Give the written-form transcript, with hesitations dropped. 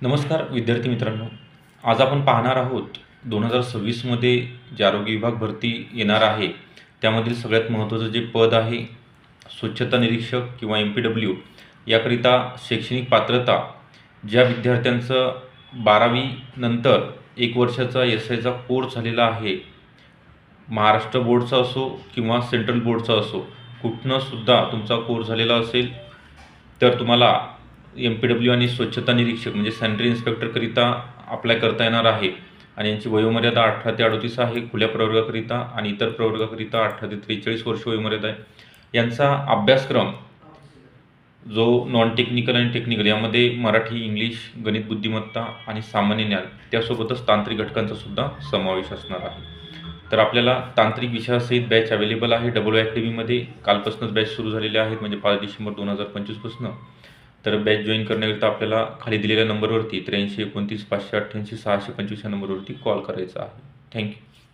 नमस्कार विद्यार्थी मित्रांनो. आज आपण पाहणार आहोत 2026मध्ये जे आरोग्य विभाग भरती येणार आहे त्यामधील सगळ्यात महत्त्वाचं जे पद आहे स्वच्छता निरीक्षक किंवा MPW याकरिता शैक्षणिक पात्रता ज्या विद्यार्थ्यांचं 12वी नंतर 1 वर्षाचा SIचा कोर्स झालेला आहे, महाराष्ट्र बोर्डचा असो किंवा सेंट्रल बोर्डचा असो, कुठनंसुद्धा तुमचा कोर्स झालेला असेल तर तुम्हाला MPW आणि स्वच्छता निरीक्षक म्हणजे सॅनिटरी इन्स्पेक्टरकरिता अप्लाय करता येणार आहे आणि यांची वयोमर्यादा 18 ते 38 आहे खुल्या प्रवर्गाकरिता आणि इतर प्रवर्गाकरिता 18 ते 43 वर्ष वयोमर्यादा आहे. यांचा अभ्यासक्रम जो नॉन टेक्निकल आणि टेक्निकल यामध्ये मराठी, इंग्लिश, गणित बुद्धिमत्ता आणि सामान्य ज्ञान त्यासोबतच तांत्रिक घटकांचा सुद्धा समावेश असणार आहे. तर आपल्याला तांत्रिक विषयासहित बॅच अवेलेबल आहे WY अकॅडमीमध्ये. कालपासूनच बॅच सुरू झालेल्या आहेत म्हणजे 5 डिसेंबर 2025 पासून. तर बॅच जॉईन करण्याकरिता आपल्याला खाली दिलेल्या नंबरवरती 83 29 588 625 या नंबरवरती कॉल करायचा आहे. थँक्यू.